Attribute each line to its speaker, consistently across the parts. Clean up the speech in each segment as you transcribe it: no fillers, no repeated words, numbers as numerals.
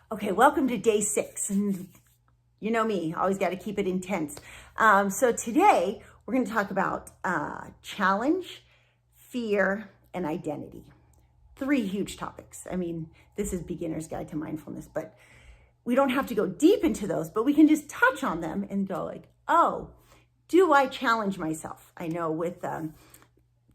Speaker 1: Okay, welcome to day 6. And you know me, always got to keep it intense. So today we're going to talk about challenge, fear, and identity. 3 huge topics. I mean, this is beginner's guide to mindfulness, but we don't have to go deep into those, but we can just touch on them and go like, oh, do I challenge myself? I know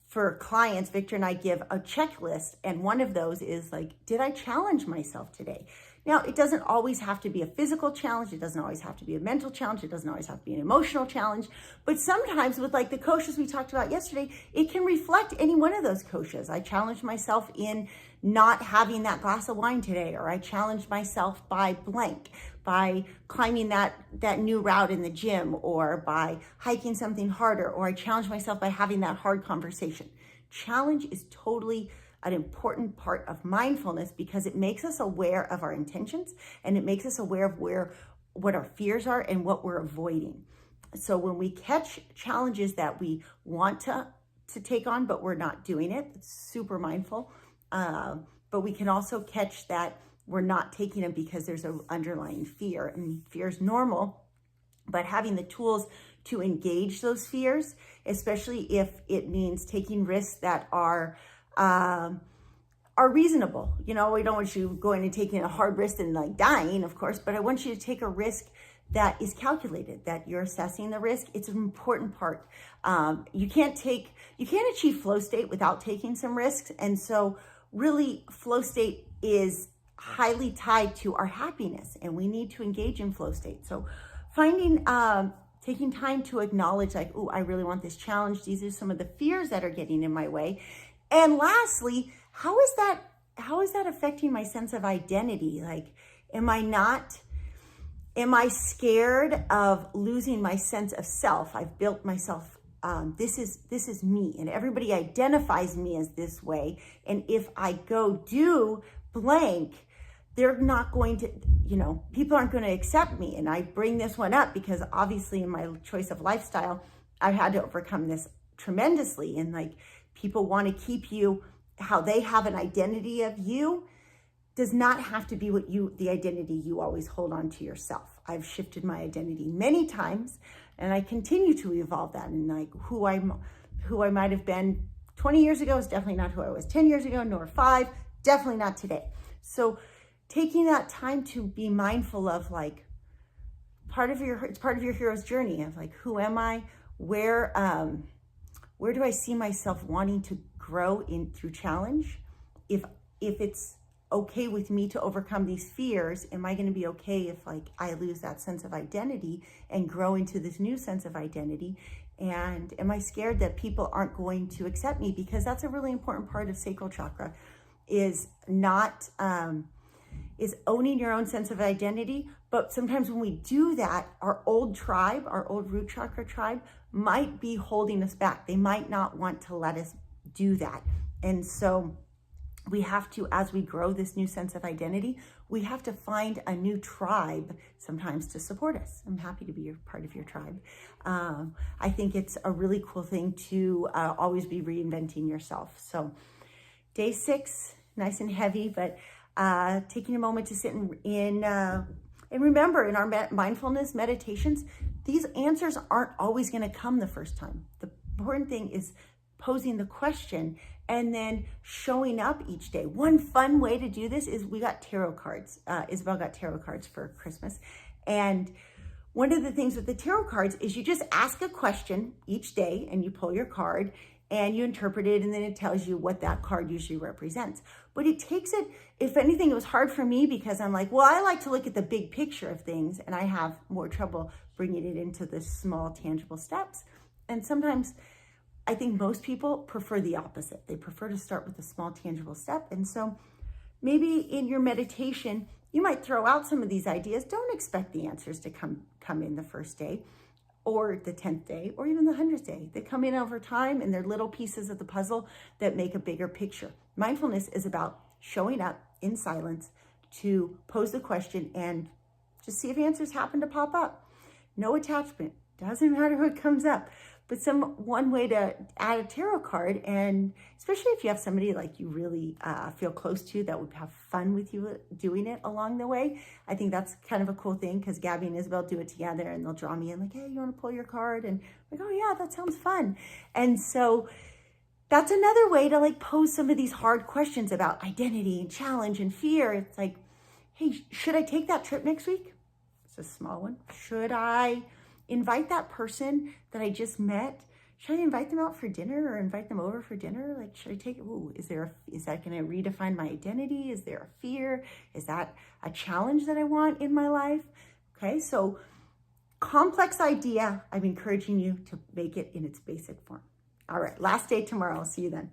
Speaker 1: for clients, Victor and I give a checklist, and one of those is like, did I challenge myself today? Now, it doesn't always have to be a physical challenge. It doesn't always have to be a mental challenge. It doesn't always have to be an emotional challenge. But sometimes with like the koshas we talked about yesterday, it can reflect any one of those koshas. I challenged myself in not having that glass of wine today, or I challenged myself by blank, by climbing that new route in the gym, or by hiking something harder, or I challenged myself by having that hard conversation. Challenge is totally an important part of mindfulness because it makes us aware of our intentions, and it makes us aware of what our fears are and what we're avoiding. So when we catch challenges that we want to take on, but we're not doing it, it's super mindful. But we can also catch that we're not taking them because there's an underlying fear, and fear is normal, but having the tools to engage those fears, especially if it means taking risks that are reasonable. You know, we don't want you going and taking a hard risk and like dying, of course, but I want you to take a risk that is calculated, that you're assessing the risk. It's an important part. You can't achieve flow state without taking some risks. And so really flow state is highly tied to our happiness, and we need to engage in flow state. So taking time to acknowledge like, oh, I really want this challenge. These are some of the fears that are getting in my way. And lastly, how is that affecting my sense of identity? Like, am I scared of losing my sense of self? I've built myself. This is me, and everybody identifies me as this way. And if I go do blank, they're not going to, people aren't going to accept me. And I bring this one up because obviously in my choice of lifestyle, I've had to overcome this tremendously. And like, people want to keep you, how they have an identity of you does not have to be the identity you always hold on to yourself. I've shifted my identity many times, and I continue to evolve that. And like who I might have been 20 years ago is definitely not who I was 10 years ago, nor 5, definitely not today. So taking that time to be mindful of like it's part of your hero's journey of like, who am I? Where do I see myself wanting to grow in through challenge? If it's okay with me to overcome these fears, am I going to be okay if like I lose that sense of identity and grow into this new sense of identity? And am I scared that people aren't going to accept me? Because that's a really important part of sacral chakra, is owning your own sense of identity. But sometimes when we do that, our old root chakra tribe might be holding us back. They might not want to let us do that. And so we have to, as we grow this new sense of identity, we have to find a new tribe sometimes to support us. I'm happy to be part of your tribe. I think it's a really cool thing to always be reinventing yourself. So day 6, nice and heavy, but taking a moment to sit and remember, in our mindfulness meditations, these answers aren't always going to come the first time. The important thing is posing the question and then showing up each day. One fun way to do this is we got tarot cards. Isabel got tarot cards for Christmas. And one of the things with the tarot cards is you just ask a question each day and you pull your card and you interpret it, and then it tells you what that card usually represents. But it takes it, if anything, it was hard for me because I'm like, well, I like to look at the big picture of things, and I have more trouble bringing it into the small, tangible steps. And sometimes I think most people prefer the opposite. They prefer to start with a small, tangible step. And so maybe in your meditation, you might throw out some of these ideas. Don't expect the answers to come in the first day, or the 10th day, or even the 100th day. They come in over time, and they're little pieces of the puzzle that make a bigger picture. Mindfulness is about showing up in silence to pose the question and just see if answers happen to pop up. No attachment. Doesn't matter what comes up. but one way to add a tarot card, and especially if you have somebody like you really feel close to that would have fun with you doing it along the way. I think that's kind of a cool thing, because Gabby and Isabel do it together, and they'll draw me in like, hey, you want to pull your card? And I'm like, oh yeah, that sounds fun. And so that's another way to like pose some of these hard questions about identity and challenge and fear. It's like, hey, should I take that trip next week? It's a small one. Should I invite that person that I just met? Should I invite them out for dinner or invite them over for dinner? Like, should I take, is that going to redefine my identity? Is there a fear? Is that a challenge that I want in my life? Okay, so complex idea. I'm encouraging you to make it in its basic form. All right, last day tomorrow. I'll see you then.